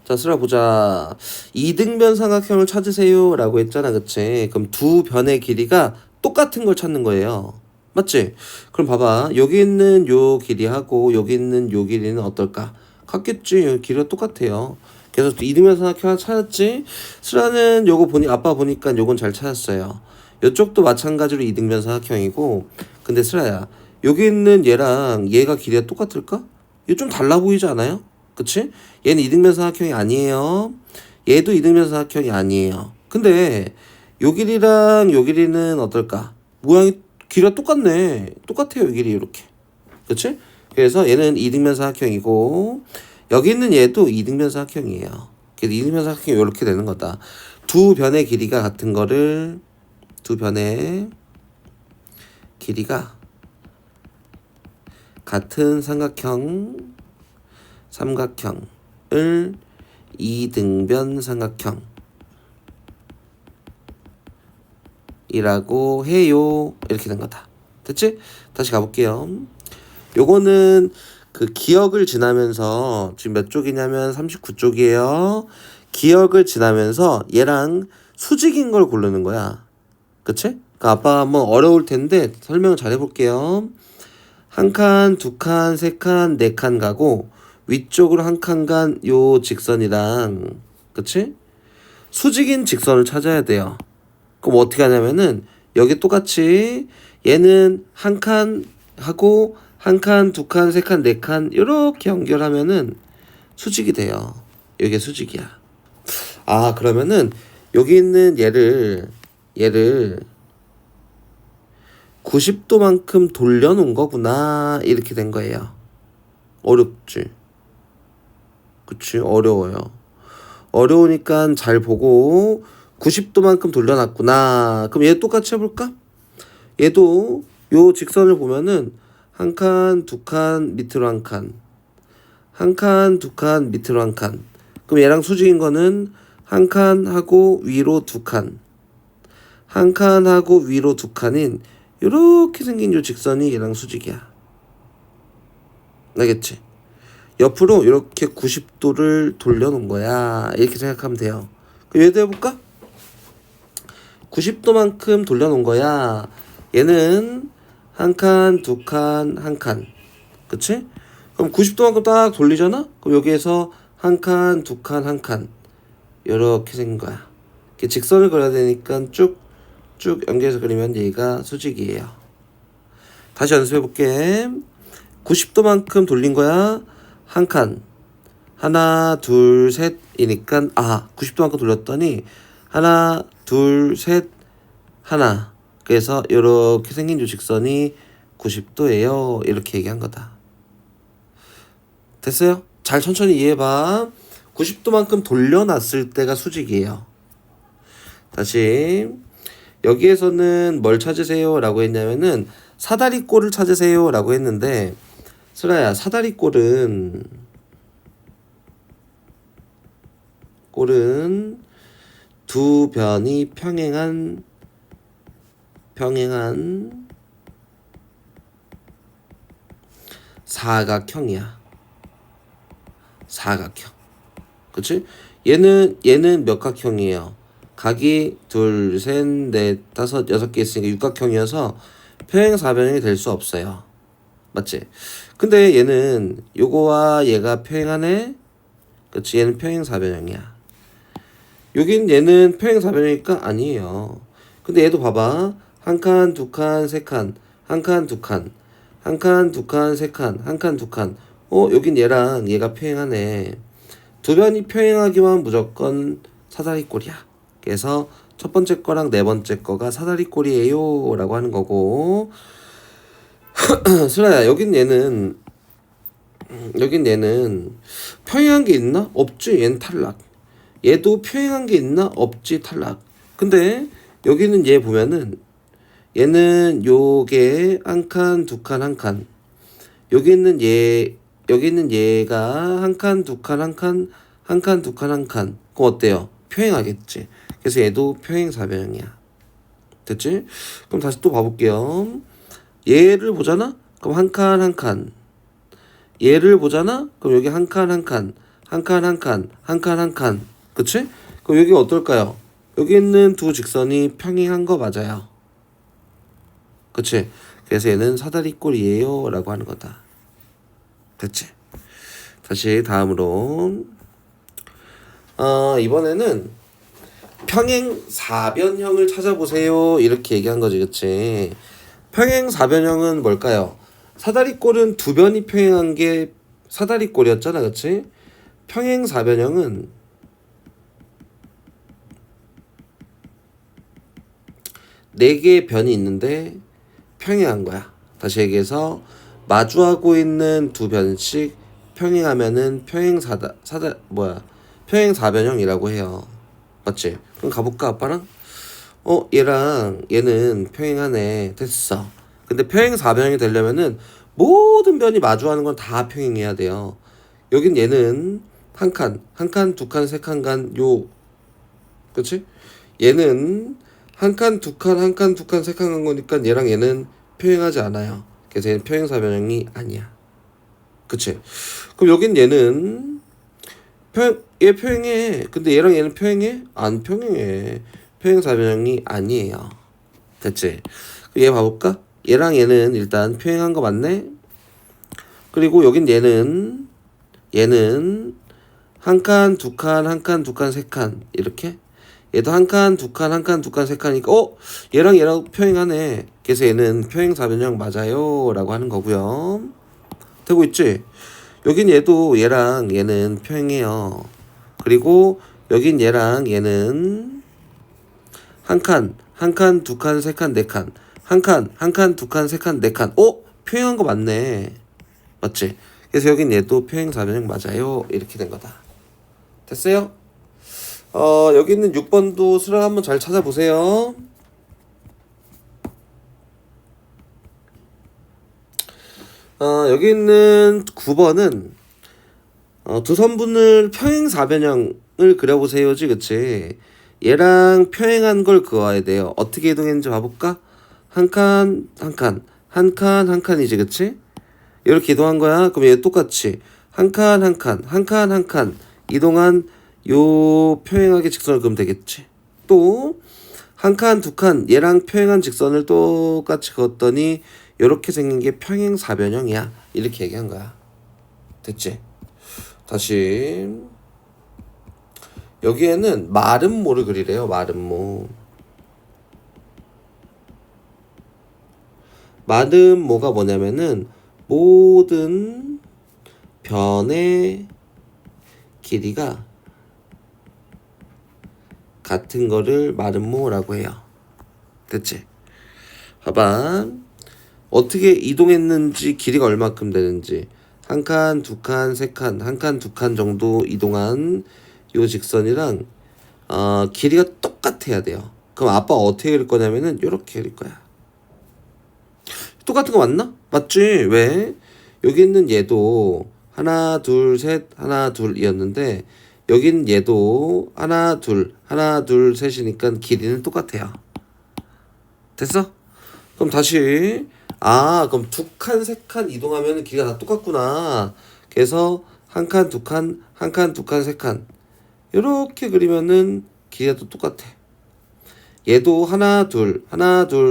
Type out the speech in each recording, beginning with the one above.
자, 쓰라 보자. 이등변 삼각형을 찾으세요 라고 했잖아, 그치? 그럼 두 변의 길이가 똑같은 걸 찾는 거예요. 맞지? 그럼 봐봐. 여기 있는 요 길이하고 여기 있는 요 길이는 어떨까? 같겠지. 여기 길이가 똑같아요. 그래서 이등변 삼각형 하나 찾았지? 쓰라는 요거 보니 아빠 보니까 요건 잘 찾았어요. 요쪽도 마찬가지로 이등변 삼각형이고, 근데 쓰라야, 여기 있는 얘랑 얘가 길이가 똑같을까? 이거 좀 달라 보이지 않아요? 그치? 얘는 이등변 삼각형이 아니에요. 얘도 이등변 삼각형이 아니에요. 근데 요 길이랑 요 길이는 어떨까? 모양이 길이가 똑같네. 똑같아요, 이 길이 이렇게. 그치? 그래서 얘는 이등변 삼각형이고 여기 있는 얘도 이등변 삼각형이에요. 그래서 이등변 삼각형이 이렇게 되는 거다. 두 변의 길이가 같은 거를 두 변의 길이가 같은 삼각형을 이등변 삼각형이라고 해요. 이렇게 된 거다. 됐지? 다시 가볼게요. 요거는 그 기역을 지나면서 지금 몇 쪽이냐면 39쪽이에요. 기역을 지나면서 얘랑 수직인 걸 고르는 거야. 그치? 그러니까 아빠 한번 어려울 텐데 설명을 잘 해볼게요. 한 칸, 두 칸, 세 칸, 네 칸 가고 위쪽으로 한 칸 간 요 직선이랑 그치? 수직인 직선을 찾아야 돼요. 그럼 어떻게 하냐면은 여기 똑같이 얘는 한 칸 하고 한 칸, 두 칸, 세 칸, 네 칸 이렇게 연결하면은 수직이 돼요. 이게 수직이야. 아, 그러면은 여기 있는 얘를 90도만큼 돌려놓은 거구나 이렇게 된 거예요. 어렵지? 그치? 어려워요. 어려우니까 잘 보고 90도만큼 돌려놨구나. 그럼 얘 똑같이 해볼까? 얘도 요 직선을 보면은 한 칸, 두 칸, 밑으로 한 칸. 한 칸, 두 칸, 밑으로 한 칸. 그럼 얘랑 수직인 거는 한 칸 하고 위로 두 칸. 한 칸 하고 위로 두 칸인 요렇게 생긴 요 직선이 얘랑 수직이야. 알겠지? 옆으로 이렇게 90도를 돌려놓은 거야. 이렇게 생각하면 돼요. 그럼 얘도 해볼까? 90도만큼 돌려놓은 거야. 얘는 한 칸, 두 칸, 한 칸. 그치? 그럼 90도만큼 딱 돌리잖아? 그럼 여기에서 한 칸, 두 칸, 한 칸. 이렇게 생긴 거야. 이렇게 직선을 그려야 되니까 쭉 연결해서 그리면 얘가 수직이에요. 다시 연습해볼게. 90도만큼 돌린 거야. 한 칸. 하나, 둘, 셋이니까 90도만큼 돌렸더니 하나, 둘, 셋, 하나. 그래서 이렇게 생긴 요 직선이 90도예요. 이렇게 얘기한 거다. 됐어요? 잘 천천히 이해해봐. 90도만큼 돌려놨을 때가 수직이에요. 다시 여기에서는 뭘 찾으세요? 라고 했냐면은 사다리꼴을 찾으세요. 라고 했는데 슬아야, 사다리꼴은 두 변이 평행한 사각형이야. 사각형. 그치? 얘는 몇 각형이에요? 각이 둘, 셋, 넷, 다섯, 여섯 개 있으니까 육각형이어서 평행사변형이 될 수 없어요. 맞지? 근데 얘는 요거와 얘가 평행하네? 그치? 얘는 평행사변형이야. 여긴 얘는 평행사변형이니까 아니에요. 근데 얘도 봐봐. 한 칸, 두 칸, 세 칸. 한 칸, 두 칸. 한 칸, 두 칸, 세 칸. 한 칸, 두 칸. 여긴 얘랑 얘가 평행하네. 두 변이 평행하기만 무조건 사다리꼴이야. 그래서 첫 번째 거랑 네 번째 거가 사다리꼴이에요 라고 하는 거고. 슬아야, 여긴 얘는 평행한 게 있나? 없지. 얘는 탈락. 얘도 평행한 게 있나? 없지. 탈락. 근데 여기는 얘 보면은 얘는 요게 한 칸, 두 칸, 한 칸. 여기 있는 얘가 한 칸, 두 칸, 한 칸, 한 칸, 두 칸, 한 칸. 그럼 어때요? 평행하겠지. 그래서 얘도 평행사변형이야. 됐지? 그럼 다시 또 봐볼게요. 얘를 보잖아? 그럼 한 칸, 한 칸. 얘를 보잖아? 그럼 여기 한 칸, 한 칸. 한 칸, 한 칸, 한 칸, 한 칸. 그치? 그럼 여기 어떨까요? 여기 있는 두 직선이 평행한 거 맞아요. 그치? 그래서 얘는 사다리꼴이에요 라고 하는 거다. 됐지? 다시 다음으로 이번에는 평행 사변형을 찾아보세요 이렇게 얘기한 거지. 그치? 평행 사변형은 뭘까요? 사다리꼴은 두 변이 평행한 게 사다리꼴이었잖아. 그치? 평행 사변형은 네 개의 변이 있는데 평행한 거야. 다시 얘기해서 마주하고 있는 두 변씩 평행하면은 평행 사변형이라고 해요. 맞지? 그럼 가볼까 아빠랑? 얘랑 얘는 평행하네. 됐어. 근데 평행 사변형이 되려면은 모든 변이 마주하는 건 다 평행해야 돼요. 여긴 얘는 한 칸, 한 칸, 두 칸, 세 칸 그치? 얘는 한 칸, 두 칸, 한 칸, 두 칸, 세 칸 간 거니까 얘랑 얘는 평행하지 않아요. 그래서 얘는 평행사변형이 아니야. 그치? 그럼 여긴 얘는 얘 평행해. 근데 얘랑 얘는 평행해? 안 평행해. 평행사변형이 아니에요. 됐지? 얘 봐볼까? 얘랑 얘는 일단 평행한 거 맞네? 그리고 여긴 얘는 한 칸, 두 칸, 한 칸, 두 칸, 세 칸 이렇게 얘도 한 칸, 두 칸, 한 칸, 두 칸, 세 칸이니까 얘랑 평행하네. 그래서 얘는 평행사변형 맞아요 라고 하는 거고요. 되고 있지? 여긴 얘도 얘랑 얘는 평행해요. 그리고 여긴 얘랑 얘는 한 칸, 한 칸, 두 칸, 세 칸, 네 칸. 한 칸, 한 칸, 두 칸, 세 칸, 네 칸. 평행한 거 맞네. 맞지? 그래서 여긴 얘도 평행사변형 맞아요. 이렇게 된 거다. 됐어요? 여기 있는 6번도 수량 한번 잘 찾아보세요. 여기 있는 9번은 두 선분을 평행사변형을 그려보세요지. 그치? 얘랑 평행한 걸 그어야 돼요. 어떻게 이동했는지 봐볼까? 한 칸, 한 칸, 한 칸, 한 칸이지. 그치? 이렇게 이동한 거야. 그럼 얘 똑같이 한 칸, 한 칸, 한 칸, 한 칸 이동한 요 평행하게 직선을 그으면 되겠지. 또 한 칸, 두 칸 얘랑 평행한 직선을 똑같이 그었더니 요렇게 생긴 게 평행사변형이야. 이렇게 얘기한 거야. 됐지? 다시 여기에는 마름모를 그리래요. 마름모. 마름모가 뭐냐면은 모든 변의 길이가 같은 거를 마름모라고 해요. 됐지? 봐봐. 어떻게 이동했는지 길이가 얼마큼 되는지 한 칸, 두 칸, 세 칸, 한 칸, 두 칸 정도 이동한 요 직선이랑 길이가 똑같아야 돼요. 그럼 아빠 어떻게 그릴 거냐면은 요렇게 그릴 거야. 똑같은 거 맞나? 맞지? 왜? 여기 있는 얘도 하나, 둘, 셋, 하나, 둘이었는데 여긴 얘도 하나, 둘, 셋이니까 길이는 똑같아요. 됐어? 그럼 다시 그럼 두 칸, 세 칸 이동하면 길이가 다 똑같구나. 그래서 한 칸, 두 칸, 한 칸, 두 칸, 세 칸 이렇게 그리면은 길이가 또 똑같아. 얘도 하나, 둘,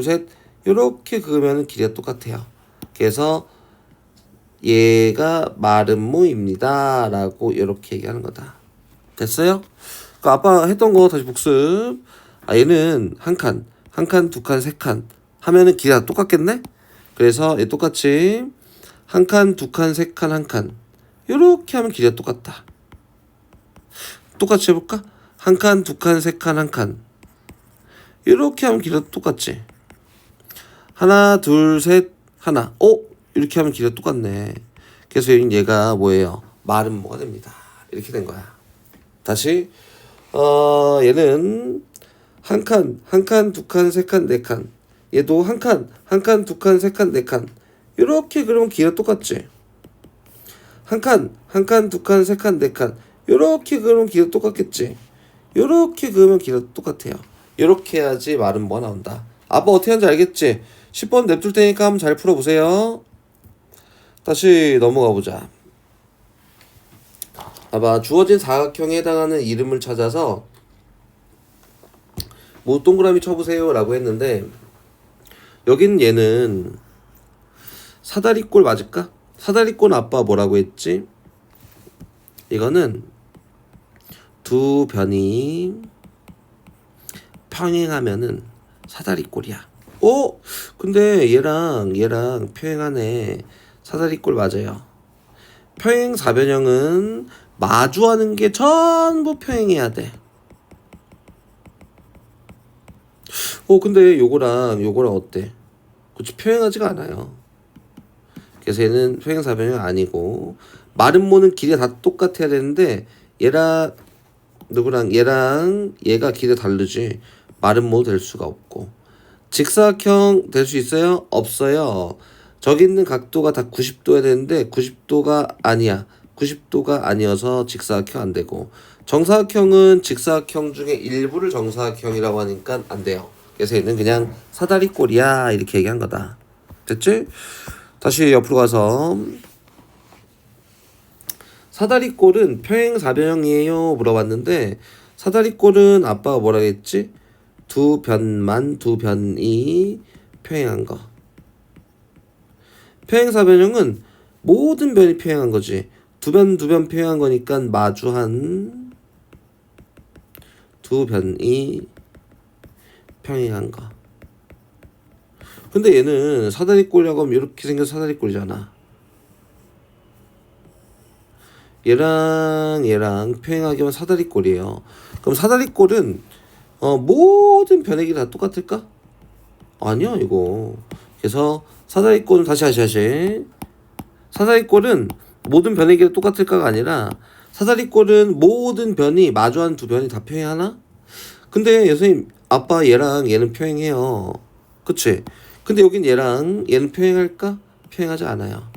셋 이렇게 그으면 길이가 똑같아요. 그래서 얘가 마름모입니다 라고 이렇게 얘기하는 거다. 됐어요? 그 아빠 했던 거 다시 복습. 얘는 한 칸, 한 칸, 두 칸, 세 칸 하면은 길이가 똑같겠네? 그래서 얘 똑같이 한 칸, 두 칸, 세 칸, 한 칸 이렇게 하면 길이가 똑같다. 똑같이 해볼까? 한 칸, 두 칸, 세 칸, 한 칸 이렇게 하면 길이가 똑같지. 하나, 둘, 셋, 하나. 이렇게 하면 길이가 똑같네. 그래서 얘가 뭐예요? 마름모가 됩니다. 이렇게 된 거야. 다시 얘는 한 칸, 한 칸, 두 칸, 세 칸, 네 칸. 얘도 한 칸, 한 칸, 두 칸, 세 칸, 네 칸. 이렇게 그러면 길이가 똑같지. 한 칸, 한 칸, 두 칸, 세 칸, 네 칸. 이렇게 그러면 길이가 똑같겠지. 이렇게 그으면 길이가 똑같아요. 이렇게 해야지 마름모가 나온다. 아빠 어떻게 하는지 알겠지? 10번 냅둘 테니까 한번 잘 풀어보세요. 다시 넘어가 보자. 봐봐. 주어진 사각형에 해당하는 이름을 찾아서 뭐 동그라미 쳐보세요 라고 했는데 여기는 얘는 사다리꼴 맞을까? 사다리꼴 아빠 뭐라고 했지? 이거는 두 변이 평행하면은 사다리꼴이야. 오! 근데 얘랑 평행하네. 사다리꼴 맞아요. 평행 사변형은 마주하는 게 전부 평행해야 돼. 근데 요거랑 어때? 그치, 평행하지가 않아요. 그래서 얘는 평행 사변형 아니고 마른 모는 길이가 다 똑같아야 되는데 얘랑 얘가 길이가 다르지. 마른 모 될 수가 없고 직사각형 될 수 있어요? 없어요. 저기 있는 각도가 다 90도야 되는데 90도가 아니야. 90도가 아니어서 직사각형 안 되고 정사각형은 직사각형 중에 일부를 정사각형이라고 하니까 안 돼요. 그래서 얘는 그냥 사다리꼴이야 이렇게 얘기한 거다. 됐지? 다시 옆으로 가서 사다리꼴은 평행사변형이에요 물어봤는데 사다리꼴은 아빠가 뭐라 했지? 두 변이 평행한 거. 평행사변형은 모든 변이 평행한 거지. 두 변 평행한 거니까 마주한 두 변이 평행한 거. 근데 얘는 사다리꼴이라고 하면 이렇게 생겨서 사다리꼴이잖아. 얘랑 평행하게 하면 사다리꼴이에요. 그럼 사다리꼴은 모든 변의 길이 다 똑같을까? 아니야 이거. 그래서 사다리꼴은 다시 사다리꼴은 모든 변의 길이 똑같을까가 아니라 사다리꼴은 모든 변이 마주한 두 변이 다 평행하나? 근데 선생님 아빠 얘랑 얘는 평행해요. 그치? 근데 여긴 얘랑 얘는 평행할까? 평행하지 않아요.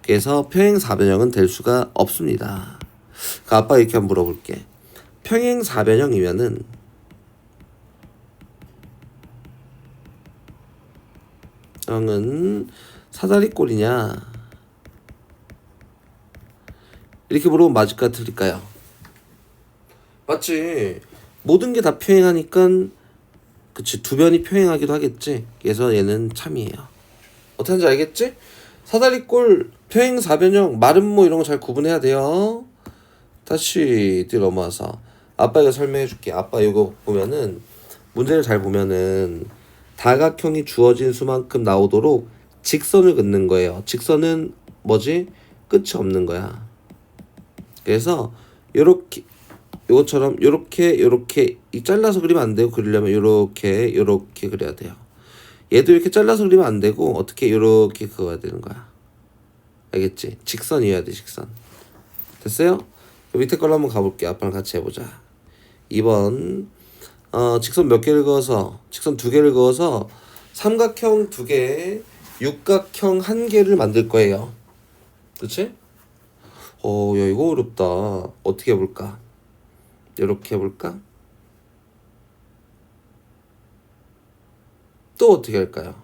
그래서 평행사변형은 될 수가 없습니다. 그러니까 아빠 이렇게 한번 물어볼게. 평행사변형이면은 형은 사다리꼴이냐? 이렇게 물어보면 맞을까 틀릴까요? 맞지. 모든 게 다 평행하니까 그치 두 변이 평행하기도 하겠지. 그래서 얘는 참이에요. 어떻게 하는지 알겠지? 사다리꼴, 평행사변형, 마름모 이런 거 잘 구분해야 돼요. 다시 뒤로 넘어와서 아빠 이거 설명해 줄게. 아빠 이거 보면은 문제를 잘 보면은 다각형이 주어진 수만큼 나오도록 직선을 긋는 거예요. 직선은 뭐지? 끝이 없는 거야. 그래서 요렇게 요것처럼 요렇게 잘라서 그리면 안 되고 그리려면 요렇게 그려야 돼요. 얘도 이렇게 잘라서 그리면 안 되고 어떻게 요렇게 그어야 되는 거야. 알겠지? 직선이어야 돼. 직선. 됐어요? 밑에 걸로 한번 가볼게. 아빠랑 같이 해보자. 2번 직선 몇 개를 그어서 직선 2개를 그어서 삼각형 2개 육각형 1개를 만들 거예요. 그치? 야 이거 어렵다. 어떻게 해볼까? 이렇게 해볼까? 또 어떻게 할까요?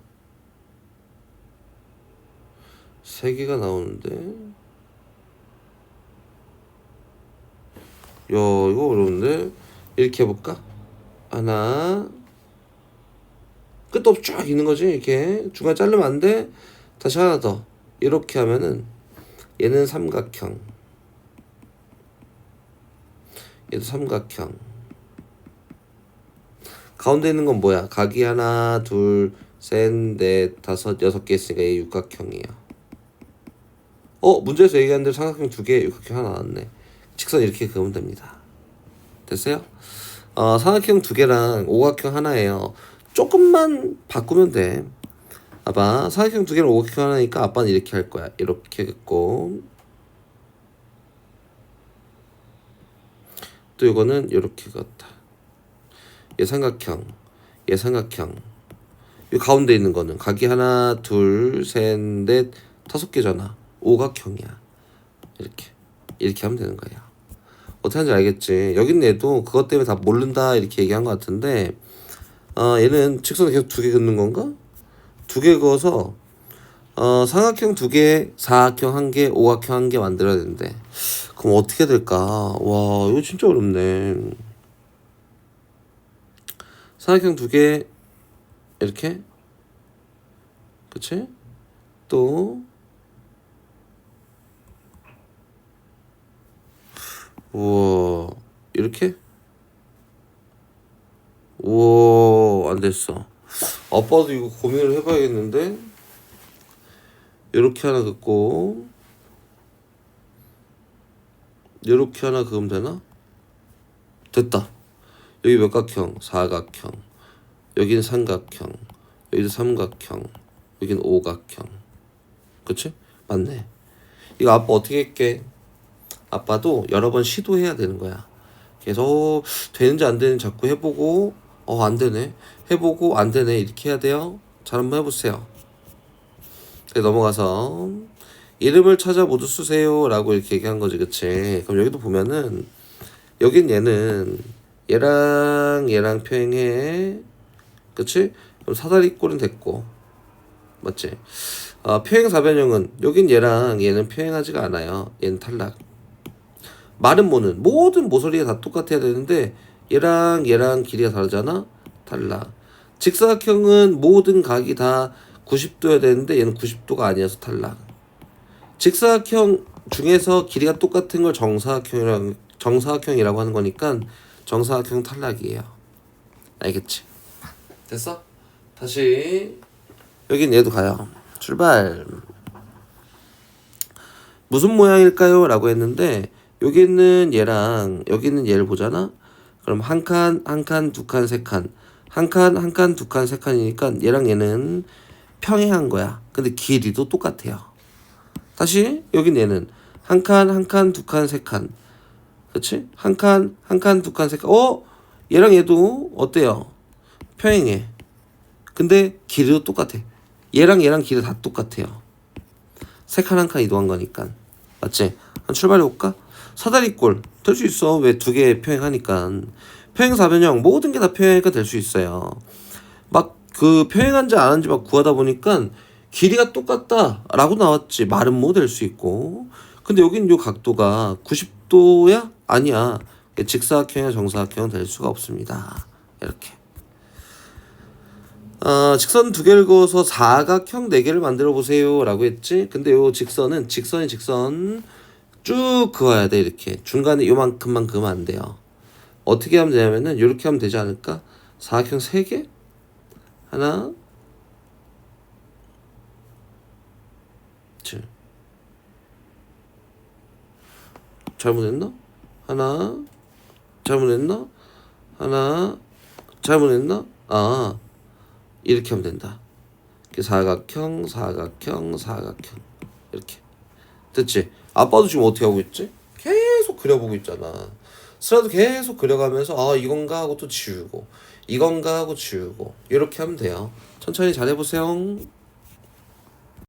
3개가 나오는데 야 이거 어려운데. 이렇게 해볼까? 하나 끝도 없이 쫙 있는 거지. 이렇게 중간 자르면 안 돼. 다시 하나 더. 이렇게 하면은 얘는 삼각형, 얘도 삼각형. 가운데 있는 건 뭐야? 각이 하나 둘 셋 넷 다섯 6개 있으니까 얘 육각형이야. 문제에서 얘기한 대로 삼각형 2개 육각형 하나 나왔네. 직선 이렇게 그으면 됩니다. 됐어요? 삼각형 2개랑 오각형 하나예요. 조금만 바꾸면 돼. 봐봐. 삼각형 2개랑 오각형 하나니까 아빠는 이렇게 할 거야. 이렇게 긋고 또 이거는 이렇게 긋다. 얘 삼각형, 얘 삼각형. 이 가운데 있는 거는 각이 하나 둘 셋 넷 5개잖아. 오각형이야. 이렇게 하면 되는 거야. 어떻게 하는지 알겠지? 여기 있는 애도 그것 때문에 다 모른다 이렇게 얘기한 것 같은데 얘는 직선을 계속 2개 긋는 건가? 2개 그어서 삼각형 2개, 사각형 1개, 오각형 1개 만들어야 되는데 그럼 어떻게 될까? 와, 이거 진짜 어렵네. 삼각형 2개 이렇게, 그치? 또 우와, 이렇게? 우와, 안 됐어. 아빠도 이거 고민을 해봐야겠는데. 이렇게 하나 긋고 이렇게 하나 그으면 되나? 됐다. 여기 몇각형? 사각형. 여긴 삼각형. 여기도 삼각형. 여긴 오각형. 그치? 맞네. 이거 아빠 어떻게 할게? 아빠도 여러 번 시도해야 되는 거야. 계속 되는지 안 되는지 자꾸 해보고 안 되네. 해보고 안 되네. 이렇게 해야 돼요. 잘 한번 해보세요. 넘어가서 이름을 찾아 모두 쓰세요 라고 이렇게 얘기한 거지. 그치? 그럼 여기도 보면은 여긴 얘랑 평행해. 그치? 그럼 사다리꼴은 됐고, 맞지? 평행 사변형은 여긴 얘는 평행하지가 않아요. 얘는 탈락. 말은 뭐는 모든 모서리가 다 똑같아야 되는데 얘랑 길이가 다르잖아. 탈락. 직사각형은 모든 각이 다 90도여야 되는데 얘는 90도가 아니어서 탈락. 직사각형 중에서 길이가 똑같은 걸 정사각형이라고 하는 거니까 정사각형 탈락이에요. 알겠지? 됐어? 다시 여긴 얘도 가요. 출발. 무슨 모양일까요? 라고 했는데 여기는 얘랑 여기는 얘를 보잖아. 그럼 한 칸, 두 칸, 세 칸. 한 칸, 두 칸, 세 칸이니까 얘랑 얘는 평행한 거야. 근데 길이도 똑같아요. 다시 여긴 얘는 한 칸, 두 칸, 세 칸. 그치? 한 칸, 두 칸, 세 칸. 얘랑 얘도 어때요? 평행해. 근데 길이도 똑같아. 얘랑 길이 다 똑같아요. 세 칸 한 칸 이동한 거니까. 맞지? 한 출발해볼까? 사다리꼴 될 수 있어. 왜 두 개 평행하니까. 평행사변형 모든 게 다 평행하니까 될 수 있어요. 막 그 평행한지 안 한지 막 구하다 보니까 길이가 똑같다 라고 나왔지. 말은 뭐 될 수 있고. 근데 여긴 요 각도가 90도야? 아니야. 직사각형이나 정사각형은 될 수가 없습니다. 이렇게. 직선 2개를 그어서 사각형 4개를 만들어 보세요 라고 했지. 근데 요 직선은 직선 쭉 그어야 돼. 이렇게 중간에 요만큼만 그으면 안 돼요. 어떻게 하면 되냐면은 이렇게 하면 되지 않을까? 사각형 3개? 하나, 잘못했나? 하나, 잘못했나? 하나, 잘못했나? 이렇게 하면 된다. 사각형 이렇게. 됐지? 아빠도 지금 어떻게 하고 있지? 계속 그려보고 있잖아. 스라도 계속 그려가면서 이건가 하고 또 지우고 이건가 하고 지우고 이렇게 하면 돼요. 천천히 잘 해보세요.